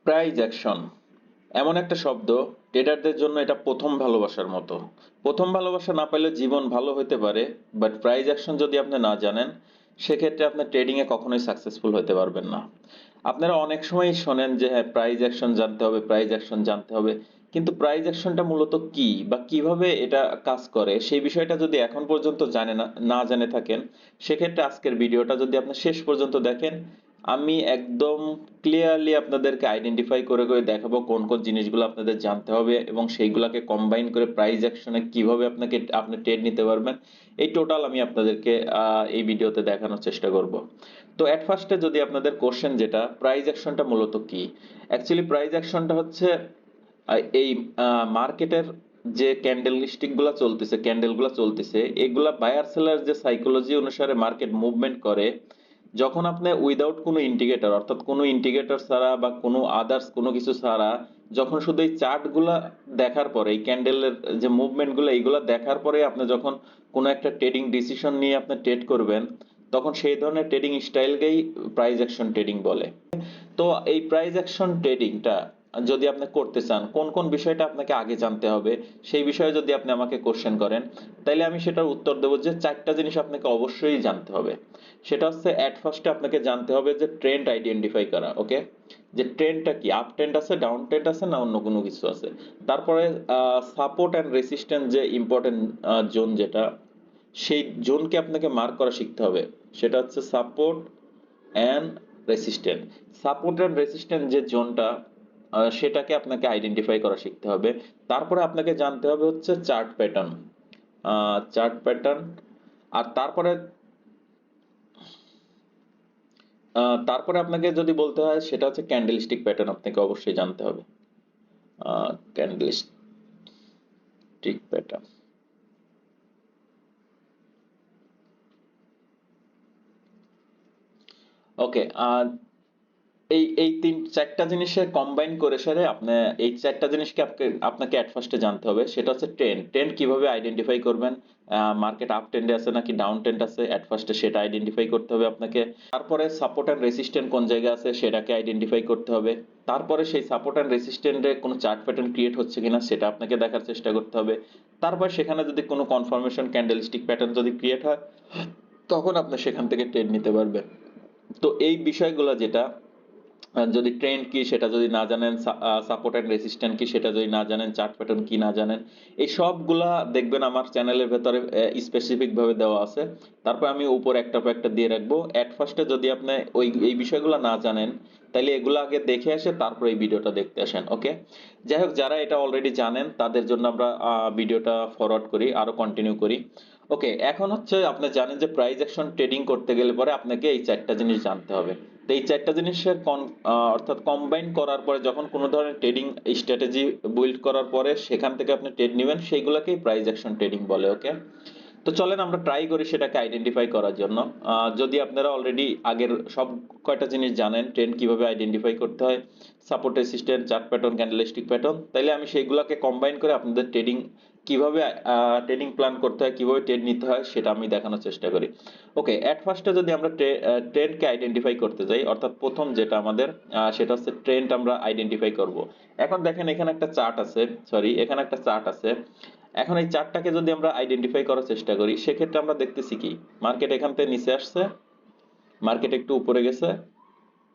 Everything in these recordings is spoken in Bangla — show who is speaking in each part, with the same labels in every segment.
Speaker 1: প্রাইজ অ্যাকশন এমন একটা শব্দ, ট্রেডারদের জন্য এটা প্রথম ভালোবাসার মতো। প্রথম ভালোবাসা না পাইলে জীবন ভালো হতে পারে, বাট প্রাইজ অ্যাকশন যদি আপনি না জানেন, সেক্ষেত্রে আপনি ট্রেডিং এ কখনোই সাকসেসফুল হতে পারবেন না। আপনারা অনেক সময় শোনেন যে হ্যাঁ, প্রাইজ অ্যাকশন জানতে হবে, প্রাইজ অ্যাকশন জানতে হবে, কিন্তু প্রাইজ অ্যাকশনটা মূলত কি বা কিভাবে এটা কাজ করে সেই বিষয়টা যদি এখন পর্যন্ত না জেনে থাকেন, সেক্ষেত্রে আজকের ভিডিওটা যদি আপনি শেষ পর্যন্ত দেখেন, আমি একদম ক্লিয়ারলি আপনাদেরকে আইডেন্টিফাই করে করে দেখাবো কোন কোন জিনিসগুলো আপনাদের জানতে হবে এবং সেইগুলোকে কম্বাইন করে প্রাইস অ্যাকশনে কিভাবে আপনি ট্রেড নিতে পারবেন। এই টোটাল আমি আপনাদেরকে এই ভিডিওতে দেখানোর চেষ্টা করব। তো এট ফার্স্টে যদি আপনাদের কোশ্চেন যেটা, প্রাইস অ্যাকশনটা মূলত কি? অ্যাকচুয়ালি প্রাইস অ্যাকশনটা হচ্ছে এই মার্কেটের যে ক্যান্ডেলস্টিক গুলা চলতেছে, ক্যান্ডেল গুলা চলতেছে, এগুলা বায়ার সেলার যে সাইকোলজি অনুসারে মার্কেট মুভমেন্ট করে, যখন আপনি উইদাউট কোনো ইন্ডিকেটর, অর্থাৎ কোনো ইন্ডিকেটর ছাড়া বা কোনো আদার্স কোনো কিছু ছাড়া, যখন শুধু এই চার্ট গুলা দেখার পরে, এই ক্যান্ডেলের যে মুভমেন্ট গুলো এইগুলা দেখার পরে আপনি যখন কোনো একটা ট্রেডিং ডিসিশন নিয়ে আপনি ট্রেড করবেন, তখন সেই ধরনের ট্রেডিং স্টাইলকেই প্রাইস অ্যাকশন ট্রেডিং বলে। তো এই প্রাইস অ্যাকশন ট্রেডিংটা যদি আপনি করতে চান, কোন কোন বিষয়টা আপনাকে আগে জানতে হবে, সেই বিষয়ে যদি আপনি আমাকে কোশ্চেন করেন, তাইলে আমি সেটার উত্তর দেবো যে চারটা জিনিস আপনাকে অবশ্যই জানতে হবে। সেটা হচ্ছে এট ফার্স্টে আপনাকে জানতে হবে যে ট্রেন্ড আইডেন্টিফাই করা, ওকে, যে ট্রেন্ডটা কি, আপ ট্রেন্ড আছে, ডাউন ট্রেন্ড আছে, না অন্য কোনো কিছু আছে। তারপরে সাপোর্ট অ্যান্ড রেসিস্ট্যান্স যে ইম্পর্টেন্ট জোন যেটা, সেই জোনকে আপনাকে মার্ক করা শিখতে হবে। সেটা হচ্ছে support and resistant. Support and resistant যে জোনটা, সেটাকে আপনাকে আইডেন্টিফাই করা শিখতে হবে। তারপরে আপনাকে জানতে হবে হচ্ছে চার্ট প্যাটার্ন, চার্ট প্যাটার্ন। আর তারপরে আপনাকে যদি বলতে হয়, সেটা হচ্ছে ক্যান্ডেলস্টিক প্যাটার্ন আপনাকে অবশ্যই জানতে হবে। ক্যান্ডেলস্টিক প্যাটার্ন, ওকে। এই এই চারটা জিনিসের কম্বাইন করে সেরে আপনি এই চারটা জিনিসকে আপনাকে এট ফার্স্টে জানতে হবে। সেটা হচ্ছে ট্রেন্ড, ট্রেন্ড কিভাবে আইডেন্টিফাই করবেন, মার্কেট আপ ট্রেন্ডে আছে নাকি ডাউন ট্রেন্ড আছে, এট ফার্স্টে সেটা আইডেন্টিফাই করতে হবে আপনাকে। তারপরে সাপোর্ট এন্ড রেসিস্ট্যান্ট কোন জায়গায় আছে সেটাকে আইডেন্টিফাই করতে হবে। তারপরে সেই সাপোর্ট এন্ড রেসিস্ট্যান্টে কোনো চার্ট প্যাটার্ন ক্রিয়েট হচ্ছে কিনা সেটা আপনাকে দেখার চেষ্টা করতে হবে। তারপর সেখানে যদি কোনো কনফার্মেশন ক্যান্ডেলস্টিক প্যাটার্ন যদি ক্রিয়েট হয়, তখন আপনি সেখান থেকে ট্রেড নিতে পারবেন। তো এই বিষয়গুলো যেটা, যদি ট্রেন্ড কি সেটা যদি না জানেন, সাপোর্ট এন্ড রেসিস্ট্যান্ট কি সেটা যদি না জানেন, চার্ট প্যাটার্ন কি না জানেন, এই সবগুলা দেখবেন আমার চ্যানেলের ভেতরে স্পেসিফিক ভাবে দেওয়া আছে। তারপর আমি উপর একটা পর একটা দিয়ে রাখবো। এট ফার্স্টে যদি আপনি এই বিষয়গুলো না জানেন, তাহলে এগুলো আগে দেখে আসে তারপর এই ভিডিওটা দেখতে আসেন, ওকে। যাই হোক, যারা এটা অলরেডি জানেন তাদের জন্য আমরা ভিডিওটা ফরওয়ার্ড করি, আরো কন্টিনিউ করি। ওকে, এখন হচ্ছে আপনি জানেন যে প্রাইস অ্যাকশন ট্রেডিং করতে গেলে পরে আপনাকে এই চারটা জিনিস জানতে হবে। তো এই চারটা জিনিসের অর্থাৎ কম্বাইন করার পরে যখন কোনো ধরনের ট্রেডিং স্ট্র্যাটেজি বিল্ড করার পরে সেখান থেকে আপনি ট্রেড নেবেন, সেইগুলোকেই প্রাইস অ্যাকশন ট্রেডিং বলে, ওকে। তো চলেন আমরা ট্রাই করি সেটাকে আইডেন্টিফাই করার জন্য। যদি আপনারা অলরেডি আগের সব কয়টা জিনিস জানেন, ট্রেন্ড কিভাবে আইডেন্টিফাই করতে হয়, support resistant, chart pattern, candlestick pattern, তাইলে আমি সেইগুলোকে কম্বাইন করে আপনাদের ট্রেডিং কিভাবে ট্রেডিং প্ল্যান করতে হয়, কিভাবে ট্রেড নিতে হয় সেটা আমি দেখানোর চেষ্টা করি। ওকে, এট ফার্স্টে যদি আমরা ট্রেন্ডকে আইডেন্টিফাই করতে যাই, অর্থাৎ প্রথম যেটা আমাদের, সেটা হচ্ছে ট্রেন্ড আমরা আইডেন্টিফাই করব। এখন দেখেন এখানে একটা চার্ট আছে, সরি এখানে একটা চার্ট আছে। এখন এই চার্টটাকে যদি আমরা আইডেন্টিফাই করার চেষ্টা করি, সেক্ষেত্রে আমরা দেখতেছি কি, মার্কেট এখান থেকে নিচে আসছে, মার্কেট একটু উপরে গেছে,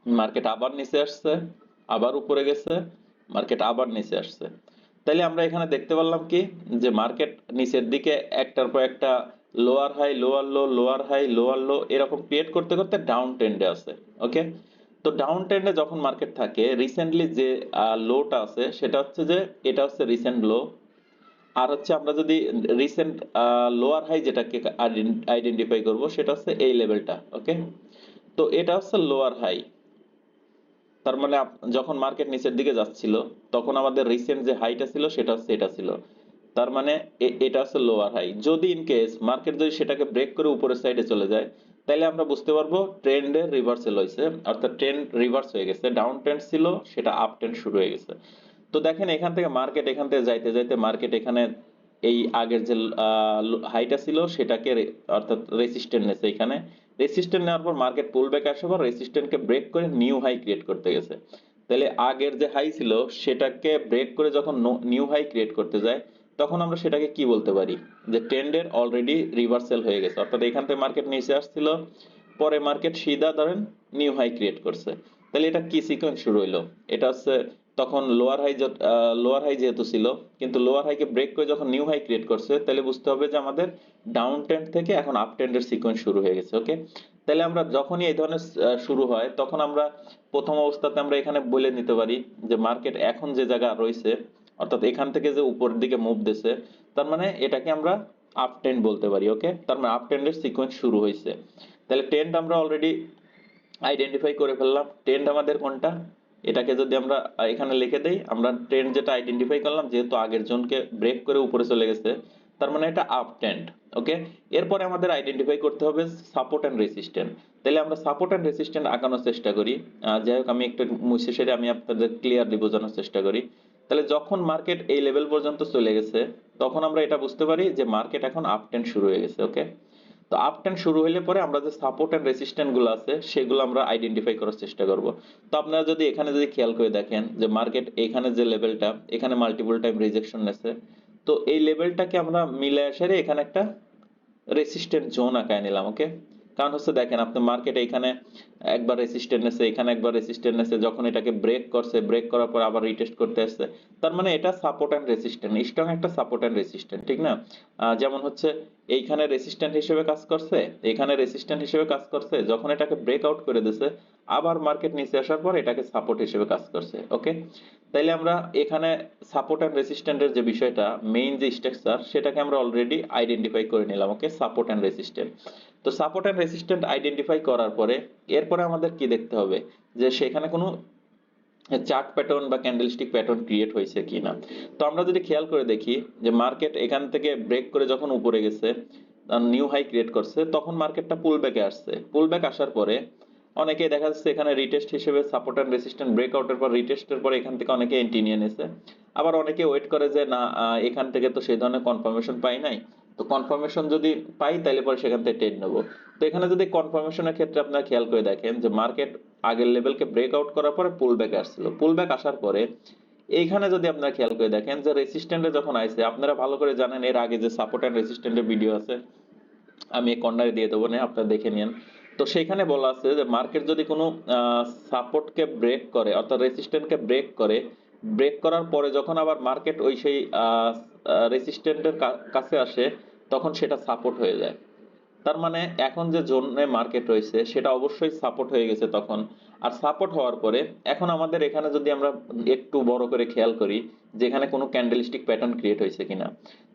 Speaker 1: মার্কেট আবার নিচে আসছে, আবার উপরে গেছে, মার্কেট আবার নিচে আসছে। তাইলে আমরা এখানে দেখতে পারলাম কি, যে মার্কেট নিচের দিকে একটার পর একটা lower high, lower low, lower high, lower low এরকম ক্রিয়েট করতে করতে ডাউন ট্রেন্ডে আছে, ওকে। তো ডাউন ট্রেন্ডে যখন মার্কেট থাকে, রিসেন্টলি যে লোটা আছে সেটা হচ্ছে যে, এটা হচ্ছে রিসেন্ট লো। আর হচ্ছে আমরা যদি রিসেন্ট লোয়ার হাই যেটাকে আইডেন্টিফাই করব, সেটা হচ্ছে এই লেভেলটা, ওকে। তো এটা হচ্ছে লোয়ার হাই। তার মানে যখন মার্কেট নিচের দিকে যাচ্ছিল, তখন আমাদের রিসেন্ট যে হাইটা ছিল সেটা হচ্ছে এটা ছিল। তার মানে এটা হচ্ছে লোয়ার হাই। যদি ইন কেস মার্কেট যদি সেটাকে ব্রেক করে উপরের সাইডে চলে যায়, তাহলে আমরা বুঝতে পারবো ট্রেন্ডের রিভার্সাল হয়েছে, অর্থাৎ ট্রেন্ড রিভার্স হয়ে গেছে। ডাউন ট্রেন্ড ছিল, সেটা আপ ট্রেন্ড শুরু হয়ে গেছে। তো দেখেন এখান থেকে মার্কেট এখান থেকে যাইতে যাইতে মার্কেট এখানে এই আগের যে হাইটা ছিল সেটাকে অর্থাৎ রেসিস্ট্যান্ট নেছে, এখানে রেসিস্ট্যান্ট নেওয়ার পর মার্কেট পুল ব্যাক আসার পর রেসিস্ট্যান্টকে ব্রেক করে নিউ হাই ক্রিয়েট করতে গেছে। তাহলে আগের যে হাই ছিল সেটাকে ব্রেক করে যখন নিউ হাই ক্রিয়েট করতে যায়, তখন আমরা সেটাকে কি বলতে পারি, যে ট্রেন্ডের অলরেডি রিভার্সাল হয়ে গেছে, অর্থাৎ এখান থেকে মার্কেট নিচে আসছিল, পরে মার্কেট সিধা ধরেন নিউ হাই ক্রিয়েট করছে। তাহলে এটা কি সিকোয়েন্স শুরু হইলো, এটা হচ্ছে তখন লোয়ার হাই যেহেতু ছিল, কিন্তু লোয়ার হাইকে ব্রেক করে যখন নিউ হাই ক্রিয়েট করছে, তাহলে বুঝতে হবে যে আমাদের ডাউন ট্রেন্ড থেকে এখন আপ ট্রেন্ডের সিকোয়েন্স শুরু হয়ে গেছে। ওকে, তাহলে আমরা যখনই এই ধরনের শুরু হয়, তখন আমরা প্রথম অবস্থাতে আমরা এখানে বলে নিতে পারি যে মার্কেট এখন যে জায়গা রয়েছে, অর্থাৎ এখান থেকে যে উপরের দিকে মুভ দিছে, তার মানে এটাকে আমরা আপ ট্রেন্ড বলতে পারি। ওকে, তার মানে আপ ট্রেন্ডের সিকোয়েন্স শুরু হয়েছে। তাহলে ট্রেন্ড আমরা অলরেডি আইডেন্টিফাই করে ফেললাম। ট্রেন্ড আমাদের কোনটা, এটাকে যদি আমরা এখানে লিখে দেই, আমরা ট্রেন্ড যেটা আইডেন্টিফাই করলাম, যেহেতু আগের জনকে ব্রেক করে উপরে চলে গেছে, তার মানে এটা আপ ট্রেন্ড। ওকে, এরপরে আমাদের আইডেন্টিফাই করতে হবে সাপোর্ট এন্ড রেসিস্ট্যান্ট। তাহলে আমরা সাপোর্ট এন্ড রেসিস্ট্যান্ট আঁকানোর চেষ্টা করি। যাই হোক, আমি একটু মুছে সেরে আমি আপনাদের ক্লিয়ারলি বোঝানোর চেষ্টা করি। তাহলে যখন মার্কেট এই লেভেল পর্যন্ত চলে গেছে, তখন আমরা এটা বুঝতে পারি যে মার্কেট এখন আপ ট্রেন্ড শুরু হয়ে গেছে। ওকে, তো আপ ট্রেন্ড শুরু হলে পরে আমরা যে সাপোর্ট এন্ড রেসিস্ট্যান্ট গুলো আছে সেগুলো আমরা আইডেন্টিফাই করার চেষ্টা করব। তো আপনারা যদি এখানে যদি খেয়াল করে দেখেন যে মার্কেট এখানে যে লেভেলটা, এখানে মাল্টিপল টাইম রিজেকশন নেছে, তো এই লেভেলটাকে আমরা মিলে আসারে এখানে একটা রেসিস্ট্যান্ট জোন আঁকায় নিলাম। ওকে, কারণ হচ্ছে দেখেন আপনি মার্কেট এখানে একবার রেসিস্ট্যান্ট নেছে, এখানে একবার রেসিস্ট্যান্ট নেছে, যখন এটাকে ব্রেক করছে, ব্রেক করার পর আবার রিটেস্ট করতে আসছে, তার মানে এটা সাপোর্ট এন্ড রেসিস্ট্যান্ট, স্ট্রং একটা সাপোর্ট এন্ড রেসিস্ট্যান্ট, ঠিক না? যেমন হচ্ছে এইখানে রেসিস্ট্যান্ট হিসেবে কাজ করছে, এখানে রেসিস্ট্যান্ট হিসেবে কাজ করছে, যখন এটাকে ব্রেক আউট করে দিছে, আবার মার্কেট নিচে আসার পর এটাকে সাপোর্ট হিসেবে কাজ করছে। ওকে, তাইলে আমরা এখানে সাপোর্ট এন্ড রেসিস্ট্যান্টের যে বিষয়টা, মেইন যে স্ট্রাকচার, সেটাকে আমরা অলরেডি আইডেন্টিফাই করে নিলাম। ওকে, সাপোর্ট এন্ড রেসিস্ট্যান্ট। তো সাপোর্ট এন্ড রেসিস্ট্যান্ট আইডেন্টিফাই করার পরে এরপরে আমাদের কি দেখতে হবে, যে সেখানে কোনো চার্ট প্যাটার্ন বা ক্যান্ডেলস্টিক প্যাটার্ন ক্রিয়েট হয়েছে কিনা। তো আমরা যদি খেয়াল করে দেখি যে মার্কেট এখান থেকে ব্রেক করে যখন উপরে গেছে, নিউ হাই ক্রিয়েট করছে, তখন মার্কেটটা পুল ব্যাকে আসছে। পুল ব্যাক আসার পরে অনেকে দেখা যাচ্ছে এখানে রিটেস্ট হিসেবে সাপোর্ট এন্ড রেসিস্ট্যান্ট ব্রেকআউটের পর রিটেস্টের পর এখান থেকে অনেকে এন্ট্রি নিয়ে নিছে। আবার অনেকে ওয়েট করে যে না, এখান থেকে তো সেই ধরনের কনফার্মেশন পাই নাই, তো কনফার্মেশন যদি পাই তাহলে পরে সেখান থেকে ট্রেড নেবো। তো এখানে যদি কনফার্মেশনের ক্ষেত্রে আপনারা খেয়াল করে দেখেন যে মার্কেট আগের লেভেলকে ব্রেকআউট করার পরে পুল ব্যাক আসছিল, পুল ব্যাক আসার পরে এইখানে যদি আপনারা খেয়াল করে দেখেন যে রেসিস্ট্যান্টে যখন আইছে, আপনারা ভালো করে জানেন এর আগে যে সাপোর্ট এন্ড রেসিস্ট্যান্টের ভিডিও আছে, আমি এই কর্নারে দিয়ে দেবো না, আপনারা দেখে নিন। তো সেখানে বলা আছে যে মার্কেট যদি কোনো সাপোর্টকে ব্রেক করে, অর্থাৎ রেসিস্ট্যান্টকে ব্রেক করে, ব্রেক করার পরে যখন আবার মার্কেট ওই সেই রেসিস্ট্যান্টের কাছে আসে, তখন সেটা সাপোর্ট হয়ে যায়। তার মানে এখন যে জোনে মার্কেট রয়েছে সেটা অবশ্যই সাপোর্ট হয়ে গেছে তখন। আর সাপোর্ট হওয়ার পরে এখন আমাদের এখানে যদি আমরা একটু বড় করে খেয়াল করি যে এখানে কোনো ক্যান্ডেলস্টিক প্যাটার্ন ক্রিয়েট হয়েছে কিনা,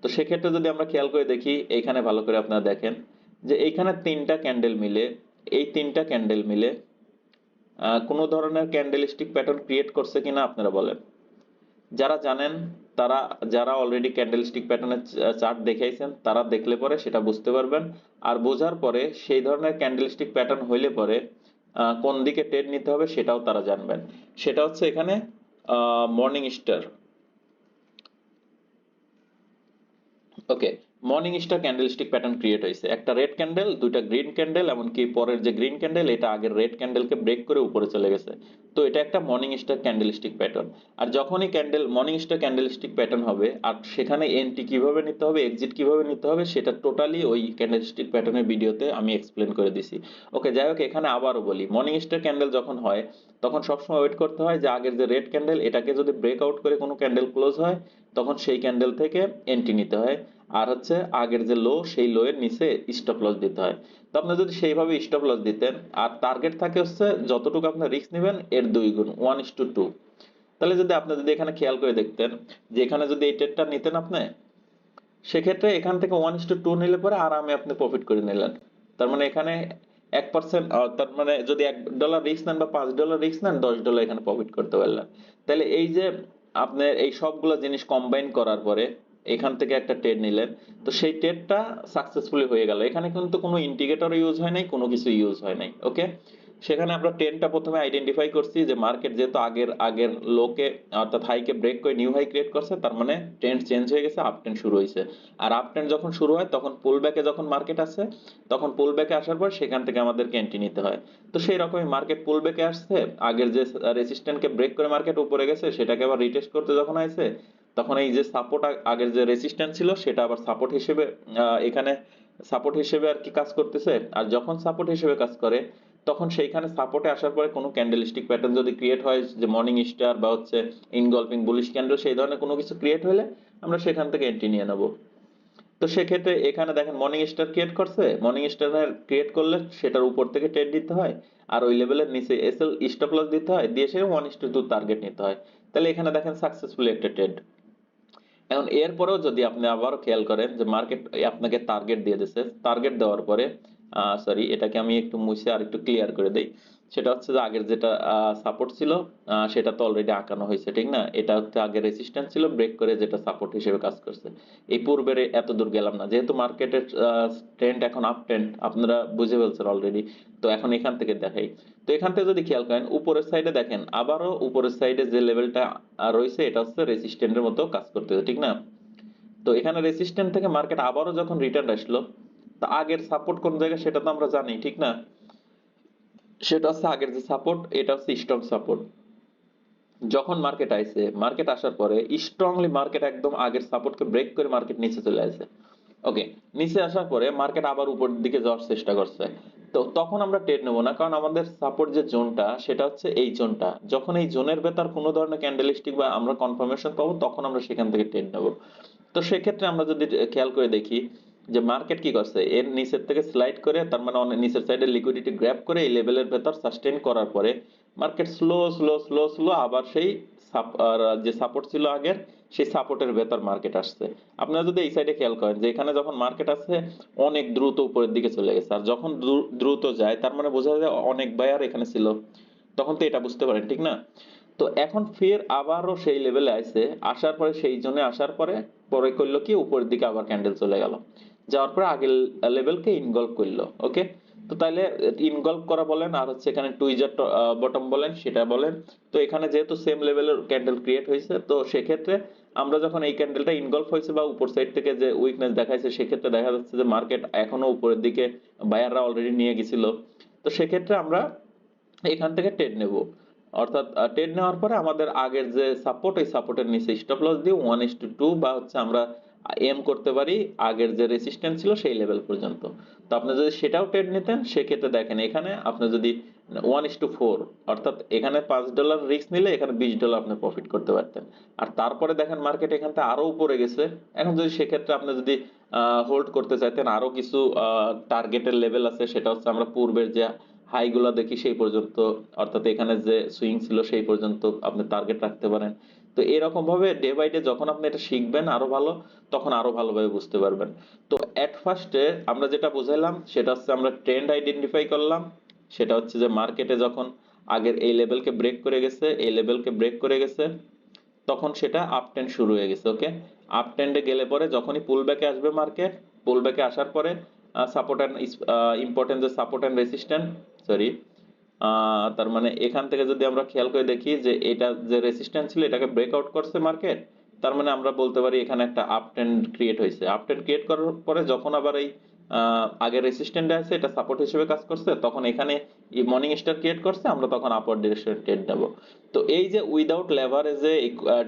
Speaker 1: তো সেক্ষেত্রে যদি আমরা খেয়াল করে দেখি, এইখানে ভালো করে আপনারা দেখেন যে এইখানে তিনটা ক্যান্ডেল মিলে, এই তিনটা ক্যান্ডেল মিলে কোনো ধরনের ক্যান্ডেলস্টিক প্যাটার্ন ক্রিয়েট করছে কিনা আপনারা বলেন। যারা জানেন, তারা, যারা অলরেডি ক্যান্ডেলস্টিক প্যাটার্নের চার্ট দেখাইছেন, তারা দেখলে পরে সেটা বুঝতে পারবেন। আর বোঝার পরে সেই ধরনের ক্যান্ডেলস্টিক প্যাটার্ন হইলে পরে কোন দিকে ট্রেড নিতে হবে সেটাও তারা জানবেন। সেটা হচ্ছে এখানে morning star. Okay, morning star candlestick pattern create হয়েছে, একটা রেড ক্যান্ডেল, দুইটা গ্রিন ক্যান্ডেল, এমনকি পরের যে গ্রিন ক্যান্ডেল এটা আগের রেড ক্যান্ডেলকে ব্রেক করে উপরে চলে গেছে। তো এটা একটা মর্নিং স্টার ক্যান্ডেলস্টিক প্যাটার্ন। আর যখনই মর্নিং স্টার ক্যান্ডেলস্টিক প্যাটার্ন হবে, আর সেখানে এন্ট্রি কিভাবে নিতে হবে, এক্সিট কিভাবে নিতে হবে, সেটা টোটালি ওই ক্যান্ডেলস্টিক প্যাটার্নের ভিডিওতে আমি এক্সপ্লেন করে দিছি। ওকে, যাই হোক, এখানে আবারও বলি, মর্নিং স্টার ক্যান্ডেল যখন হয়, তখন সবসময় ওয়েট করতে হয় যে আগের যে রেড ক্যান্ডেল, এটাকে যদি ব্রেকআউট করে কোনো ক্যান্ডেল ক্লোজ হয়, তখন সেই ক্যান্ডেল থেকে এন্ট্রি নিতে হয়। আর হচ্ছে আগের যে লো, সেই লো এর নিচে স্টপ লস দিতে হয়। তো আপনি যদি সেইভাবে স্টপ লস দিতেন, আর টার্গেট থাকে হচ্ছে যতটুকু আপনি রিস্ক নেবেন এর 2 গুণ, 1:2, তাহলে যদি আপনি যদি এখানে খেয়াল করে দেখতেন যে এখানে যদি এই ট্রেডটা নিতেন আপনি, সেক্ষেত্রে এখান থেকে 1:2 নিলে পরে আরামে আপনি প্রফিট করে নিলেন। তার মানে এখানে 1%, তার মানে যদি $1 রিস্ক নেন বা $5 রিস্ক নেন, $10 এখানে প্রফিট করতে পারলেন। তাহলে এই যে আপনি এই সবগুলো জিনিস কম্বাইন করার পরে এখান থেকে একটা ট্রেড নিলেন, তো সেই ট্রেডটা সাকসেসফুলি হয়ে গেল। এখানে কিন্তু কোনো ইন্ডিকেটর ইউজ হয় নাই, কোনো কিছু ইউজ হয় নাই। ওকে, সেখানে আমরা ট্রেন্ডটা প্রথমে আইডেন্টিফাই করছি যে মার্কেট যেহেতু আগের আগের লোকে অর্থাৎ হাইকে ব্রেক করে নিউ হাই ক্রিয়েট করছে, তার মানে ট্রেন্ড চেঞ্জ হয়ে গেছে, আপ ট্রেন্ড শুরু হয়েছে। আর আপ ট্রেন্ড যখন শুরু হয় তখন পুল ব্যাকে যখন মার্কেট আসে, তখন পুল ব্যাকে আসার পর সেখান থেকে আমাদেরকে এন্ট্রি নিতে হয়। তো সেই রকমই মার্কেট পুল ব্যাকে আসছে, আগের যে রেসিস্ট্যান্টকে ব্রেক করে মার্কেট উপরে গেছে, সেটাকে আবার রিটেস্ট করতে যখন আসছে, তখন এই যে সাপোর্ট, আগের যে রেসিস্ট্যান্ট ছিল সেটা আবার সাপোর্ট হিসেবে এখানে সাপোর্ট হিসেবে আর কি কাজ করতেছে। আর যখন সাপোর্ট হিসেবে কাজ করে, তখন সেইখানে সাপোর্টে আসার পরে কোনো ক্যান্ডেলস্টিক প্যাটার্ন যদি ক্রিয়েট হয়, যে মর্নিং স্টার বা হচ্ছে ইনগলফিং বুলিশ ক্যান্ডেল, সেই ধরনের কোনো কিছু ক্রিয়েট হলে আমরা সেখান থেকে এন্ট্রি নিয়ে নেব। তো সেক্ষেত্রে এখানে দেখেন মর্নিং স্টার ক্রিয়েট করছে, মর্নিং স্টার ক্রিয়েট করলে সেটার উপর থেকে ট্রেড দিতে হয়, আর ওই লেভেলের নিচে এসএল স্টপ লস দিতে হয়, দিয়ে সে 1:2 টার্গেট নিতে হয়। তাহলে এখানে দেখেন সাকসেসফুলি একটা ট্রেড। এখন এরপরেও যদি আপনি আবার খেয়াল করেন যে মার্কেট আপনাকে টার্গেট দিয়ে দিচ্ছে, টার্গেট দেওয়ার পরে সরি, এটাকে আমি একটু মুছে আর একটু ক্লিয়ার করে দেই। সেটা হচ্ছে যে আগের যেটা সাপোর্ট ছিল সেটা তো অলরেডি আঁকানো হয়েছে, ঠিক না? এটা হচ্ছে আগে রেজিস্ট্যান্স ছিল, ব্রেক করে যেটা সাপোর্ট হিসেবে কাজ করছে। এই পূর্বের এত দূর গেলাম না, যেহেতু মার্কেটের ট্রেন্ড এখন আপ ট্রেন্ড, আপনারা বুঝে ফেলছেন অলরেডি। তো এখন এখান থেকে দেখাই। তো এখান থেকে যদি খেয়াল করেন উপরের সাইডে দেখেন, আবারও উপরের সাইডে যে লেভেলটা রয়েছে এটা হচ্ছে রেজিস্ট্যান্টের মতো কাজ করতেছে, ঠিক না? তো এখানে রেসিস্ট্যান্ট থেকে মার্কেট আবারও যখন রিটার্ন আসলো, তা আগের সাপোর্ট কোন জায়গায় সেটা তো আমরা জানি, ঠিক না? সেটা হচ্ছে আগের যে সাপোর্ট, এটা হচ্ছে স্ট্রং সাপোর্ট। যখন মার্কেট আইছে, মার্কেট আসার পরে স্ট্রংলি মার্কেট একদম আগের সাপোর্টকে ব্রেক করে মার্কেট নিচে চলে আসে। ওকে, নিচে আসার পরে মার্কেট আবার উপরের দিকে যাওয়ার চেষ্টা করছে। তো তখন আমরা ট্রেড নেবো না, কারণ আমাদের সাপোর্ট যে জোনটা সেটা হচ্ছে এই জোনটা। যখন এই জোনের ভেতর কোনো ধরনের ক্যান্ডেলস্টিক বা আমরা কনফার্মেশন পাবো, তখন আমরা সেখান থেকে ট্রেড নেবো। তো সেক্ষেত্রে আমরা যদি খেয়াল করে দেখি যে মার্কেট কি করছে, এর নিচের থেকে স্লাইড করে, তার মানে অনেক নিচের সাইডে লিকুইডিটি গ্র্যাব করে এই লেভেলের ভেতর সাস্টেইন করার পরে market slow slow slow slow আবার সেই যে সাপোর্ট ছিল আগের, সেই সাপোর্টের ভেতর মার্কেট আসছে। আপনারা যদি এই সাইডে খেয়াল করেন যে এখানে যখন মার্কেট আছে অনেক দ্রুত উপরের দিকে চলে গেছে, আর যখন দ্রুত যায় তার মানে বোঝা যায় অনেক বায়ার এখানে ছিল, তখন তো এটা বুঝতে পারেন, ঠিক না? তো এখন ফের আবারও সেই লেভেলে আসছে, আসার পরে সেই জন্য আসার পরে পরে করলো কি উপরের দিকে আবার ক্যান্ডেল চলে গেল, যাওয়ার পরে আগের লেভেলকে ইনগলভ করলো। ওকে, তো তাইলে ইনগলভ করা বলেন আর হচ্ছে এখানে টুইজার বটম বলেন, সেটা বলেন। তো এখানে যেহেতু সেম লেভেলের ক্যান্ডেল ক্রিয়েট হয়েছে, তো সেক্ষেত্রে আমরা যখন এই ক্যান্ডেলটা ইনগলভ হয়েছে বা উপর সাইড থেকে যে উইকনেস দেখাইছে, সেক্ষেত্রে দেখা যাচ্ছে যে মার্কেট এখনো উপরের দিকে বায়াররা অলরেডি নিয়ে গেছিল। তো সেক্ষেত্রে আমরা এখান থেকে ট্রেড নেব, অর্থাৎ ট্রেড নেওয়ার পরে আমাদের আগের যে সাপোর্ট, এই সাপোর্টের নিচে স্টপ লস দিয়ে 1:2 বা হচ্ছে আমরা এম করতে পারি আগের যে রেসিস্ট্যান্স ছিল সেই লেভেল পর্যন্ত। তো আপনি যদি সেটাও ট্রেড নিতেন, সেক্ষেত্রে দেখেন এখানে আপনি যদি 1:4, অর্থাৎ এখানে $5 রিস্ক নিলে এখানে $20 আপনি প্রফিট করতে পারতেন। আর তারপরে দেখেন মার্কেট এখান থেকে আরো উপরে গেছে। এখন যদি সেক্ষেত্রে আপনি যদি হোল্ড করতে চাইতেন, আরো কিছু টার্গেটের লেভেল আছে, সেটা হচ্ছে আমরা পূর্বের যে হাইগুলা দেখি সেই পর্যন্ত, অর্থাৎ এখানে যে সুইং ছিল সেই পর্যন্ত আপনি টার্গেট রাখতে পারেন। তো এরকম ভাবে ডে বাই ডে যখন আপনি এটা শিখবেন আরো ভালো, তখন আরো ভালোভাবে বুঝতে পারবেন। তো এট ফার্স্টে আমরা যেটা বুঝাইলাম সেটা হচ্ছে আমরা ট্রেন্ড আইডেন্টিফাই করলাম। সেটা হচ্ছে যে মার্কেটে যখন আগের এই লেভেলকে ব্রেক করে গেছে, এই লেভেলকে ব্রেক করে গেছে, তখন সেটা আপ ট্রেন্ড শুরু হয়ে গেছে। ওকে, আপ ট্রেন্ডে গেলে পরে যখনই পুল ব্যাকে আসবে মার্কেট, পুল ব্যাকে আসার পরে সাপোর্ট এন্ড ইম্পর্টেন্ট যে সাপোর্ট এন্ড রেসিস্ট্যান্ট, সরি, তার মানে এখান থেকে যদি আমরা খেয়াল করে দেখি যে এটা যে রেসিস্ট্যান্স ছিল এটাকে ব্রেকআউট করছে মার্কেট, তার মানে আমরা বলতে পারি এখানে একটা আপ ট্রেন্ড ক্রিয়েট হয়েছে। আপ ট্রেন্ড ক্রিয়েট করার পরে যখন আবার এই আগের রেসিস্ট্যান্ট আছে এটা সাপোর্ট হিসেবে কাজ করছে, তখন এখানে মর্নিং স্টার ক্রিয়েট করছে, আমরা তখন আপওয়ার্ড ডিরেকশন ট্রেড নেব। তো এই যে উইদাউট লেভারেজে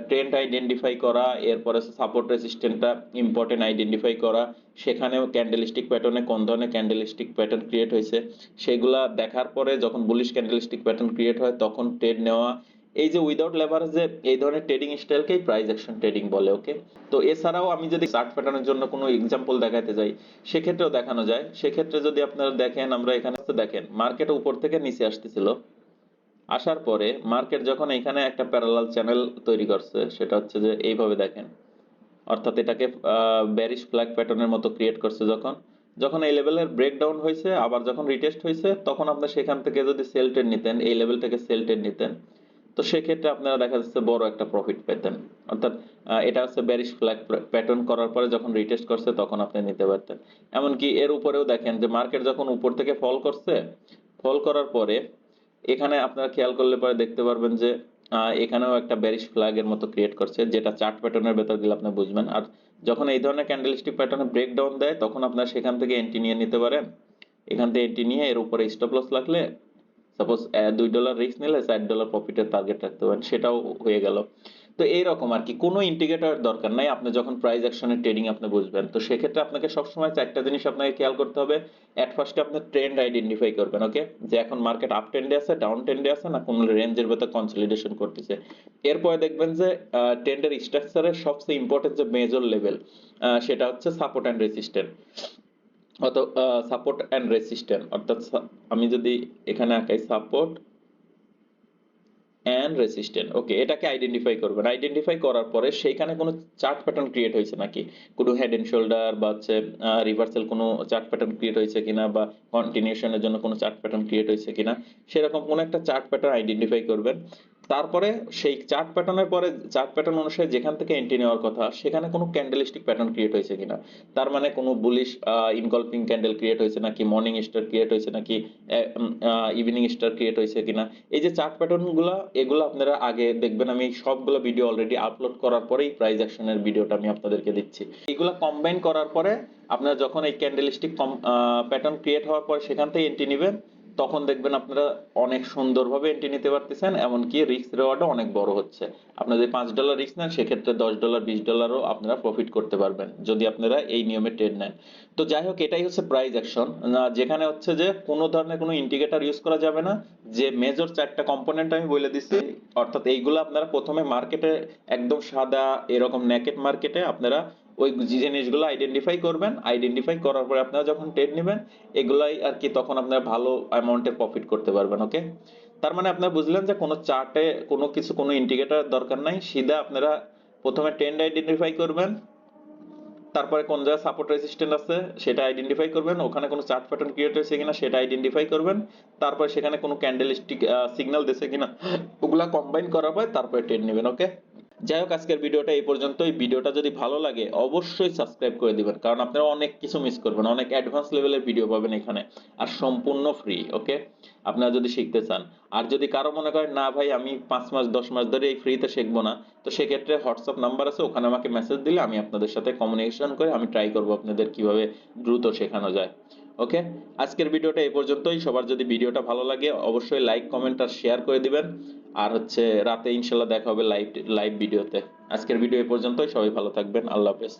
Speaker 1: ট্রেন্ড আইডেন্টিফাই করা, এরপরে সাপোর্ট রেসিস্ট্যান্টটা ইম্পর্টেন্ট আইডেন্টিফাই করা, সেখানেও ক্যান্ডেলস্টিক প্যাটার্নে কোন ধরনের ক্যান্ডেলস্টিক প্যাটার্ন ক্রিয়েট হয়েছে সেগুলা দেখার পরে যখন বুলিশ ক্যান্ডেলস্টিক প্যাটার্ন ক্রিয়েট হয় তখন ট্রেড নেওয়া, এই যে উইদাউট লেভারেজে এই ধরনের ট্রেডিং স্টাইলকেই প্রাইস অ্যাকশন ট্রেডিং বলে। ওকে, তো এছাড়াও আমি যদি চার্ট প্যাটার্নের জন্য কোনো এক্সাম্পল দেখাতে যাই, সেক্ষেত্রেও দেখানো যায়। সেক্ষেত্রে যদি আপনারা দেখেন, আমরা এখানে দেখেন মার্কেট উপর থেকে নিচে আসতেছিল, আসার পরে মার্কেট যখন এখানে একটা প্যারালাল চ্যানেল তৈরি করছে, সেটা হচ্ছে যে এইভাবে দেখেন, অর্থাৎ এটাকে বেয়ারিশ ফ্ল্যাগ প্যাটার্নের মতো ক্রিয়েট করছে। যখন যখন এই লেভেলের ব্রেকডাউন হয়েছে, আবার যখন রিটেস্ট হয়েছে, তখন আপনি সেখান থেকে যদি সেল ট্রেড নিতেন, এই লেভেল থেকে সেল ট্রেড নিতেন, তো সেক্ষেত্রে আপনারা দেখা যাচ্ছে বড় একটা প্রফিট পেতেন। অর্থাৎ এটা হচ্ছে বেয়ারিশ ফ্ল্যাগ প্যাটার্ন করার পরে যখন রিটেস্ট করছে তখন আপনি নিতে পারতেন। এমনকি এর উপরেও দেখেন যে মার্কেট যখন উপর থেকে ফল করছে, ফল করার পরে এখানে আপনারা খেয়াল করলে পরে দেখতে পারবেন যে এখানেও একটা বেরিশ ফ্ল্যাগের মতো ক্রিয়েট করছে, যেটা চার্ট প্যাটার্নের ভেতর গেলে আপনি বুঝবেন। আর যখন এই ধরনের ক্যান্ডেলস্টিক প্যাটার্নে ব্রেকডাউন দেয় তখন আপনারা সেখান থেকে এন্ট্রি নিয়ে নিতে পারেন। এখান থেকে এন্ট্রি নিয়ে এর উপরে স্টপ লস লাগলে সাপোজ $2 রিস্ক নিলে $60 প্রফিটের টার্গেট রাখতে পারেন, সেটাও হয়ে গেল। তো এইরকম আর কি, কোনো ইন্ডিকেটর দরকার নাই আপনি যখন প্রাইস অ্যাকশনের ট্রেডিং আপনি বুঝবেন। তো সেক্ষেত্রে আপনাকে সবসময় চারটা জিনিস আপনাকে খেয়াল করতে হবে। এট ফার্স্টে আপনি ট্রেন্ড আইডেন্টিফাই করবেন, ওকে, যে এখন মার্কেট আপ ট্রেন্ডে আছে, ডাউন ট্রেন্ডে আছে, না কোন রেঞ্জের ভেতর কনসলিডেশন করতেছে। এরপরে দেখবেন যে ট্রেন্ডের স্ট্রাকচারের সবচেয়ে ইম্পর্টেন্ট যে মেজর লেভেল, সেটা হচ্ছে সাপোর্ট অ্যান্ড রেজিস্ট্যান্ট। অত সাপোর্ট অ্যান্ড রেজিস্ট্যান্ট অর্থাৎ আমি যদি এখানে আঁকাই সাপোর্ট অ্যান্ড রেসিস্ট্যান্ট, ওকে, এটাকে আইডেন্টিফাই করবেন। আইডেন্টিফাই করার পরে সেইখানে কোনো চার্ট প্যাটার্ন ক্রিয়েট হয়েছে নাকি, কোনো হেড এন্ড শোল্ডার বা হচ্ছে রিভার্সাল কোনো চার্ট প্যাটার্ন ক্রিয়েট হয়েছে কিনা, বা কন্টিনিউশনের জন্য কোনো চার্ট প্যাটার্ন ক্রিয়েট হয়েছে কিনা, সেরকম কোনো একটা চার্ট প্যাটার্ন আইডেন্টিফাই করবেন। তারপরে সেই চার্ট প্যাটার্নের পরে চার্ট প্যাটার্ন অনুসারে যেখান থেকে এন্ট্রি নেওয়ার কথা সেখানে কোনো ক্যান্ডেলস্টিক প্যাটার্ন ক্রিয়েট হয়েছে কিনা, তার মানে কোনো বুলিশ ইনগলফিং ক্যান্ডেল ক্রিয়েট হয়েছে নাকি, মর্নিং স্টার ক্রিয়েট হয়েছে নাকি, ইভিনিং স্টার ক্রিয়েট হয়েছে কিনা। এই যে চার্ট প্যাটার্নগুলো, এগুলো আপনারা আগে দেখবেন। আমি সবগুলো ভিডিও অলরেডি আপলোড করার পরেই প্রাইস অ্যাকশনের ভিডিওটা আমি আপনাদেরকে দিচ্ছি। এগুলো কম্বাইন করার পরে আপনারা যখন এই ক্যান্ডেলস্টিক প্যাটার্ন ক্রিয়েট হওয়ার পরে সেখান থেকে এন্ট্রি নেবেন, তখন দেখবেন আপনারা অনেক সুন্দরভাবে এন্ট্রি নিতে পারতেছেন, এমনকি রিস্ক রেওয়ার্ডও অনেক বড় হচ্ছে। আপনারা যদি $5 রিস্ক নেন সেক্ষেত্রে $10 $20ও আপনারা প্রফিট করতে পারবেন যদি আপনারা এই নিয়মে ট্রেড নেন। তো যাই হোক, এটাই হচ্ছে প্রাইস অ্যাকশন, যেখানে হচ্ছে যে কোনো ধরনের কোনো ইন্ডিকেটর ইউজ করা যাবে না। যে মেজর চারটা কম্পোনেন্ট আমি বলে দিছি, অর্থাৎ এইগুলো আপনারা প্রথমে মার্কেটে একদম সাদা এরকম নেকেড মার্কেটে আপনারা ওই জিনিসগুলো আইডেন্টিফাই করবেন। আইডেন্টিফাই করার পরে আপনারা যখন ট্রেড নেবেন এগুলাই আর কি, তখন আপনারা ভালো অ্যামাউন্টের প্রফিট করতে পারবেন, ওকে। তার মানে আপনারা বুঝলেন যে কোনো চার্টে কোনো কিছু কোনো ইন্ডিকেটর দরকার নাই, সিধা আপনারা প্রথমে ট্রেন্ড আইডেন্টিফাই করবেন, তারপরে কোন জায়গায় সাপোর্ট রেজিস্ট্যান্ট আছে সেটা আইডেন্টিফাই করবেন, ওখানে কোনো চার্ট প্যাটার্ন ক্রিয়েট হয়েছে কিনা সেটা আইডেন্টিফাই করবেন, তারপরে সেখানে কোনো ক্যান্ডেলস্টিক সিগন্যাল দিছে কিনা ওগুলা কম্বাইন করার পর তারপরে ট্রেড নেবেন, ওকে। যাই হোক, আজকের ভিডিওটা এই পর্যন্তই। ভিডিওটা যদি ভালো লাগে অবশ্যই সাবস্ক্রাইব করে দিবেন, কারণ আপনারা অনেক কিছু মিস করবেন, অনেক অ্যাডভান্স লেভেলের ভিডিও পাবেন এখানে, আর সম্পূর্ণ ফ্রি, ওকে, আপনারা যদি শিখতে চান। আর যদি কারো মনে করেন না ভাই আমি 5 মাস 10 মাস ধরে এই ফ্রিতে শিখবো না, তো সেক্ষেত্রে হোয়াটসঅ্যাপ নাম্বার আছে, ওখানে আমাকে মেসেজ দিলে আমি আপনাদের সাথে কমিউনিকেশন করে আমি ট্রাই করবো আপনাদের কিভাবে দ্রুত শেখানো যায়, ওকে। আজকের ভিডিওটা এই পর্যন্তই। সবার যদি ভিডিওটা ভালো লাগে অবশ্যই লাইক কমেন্ট আর শেয়ার করে দিবেন। আর হচ্ছে রাতে ইনশাল্লাহ দেখা হবে লাইভ লাইভ ভিডিওতে। আজকের ভিডিও এই পর্যন্তই, সবাই ভালো থাকবেন, আল্লাহ হাফেজ।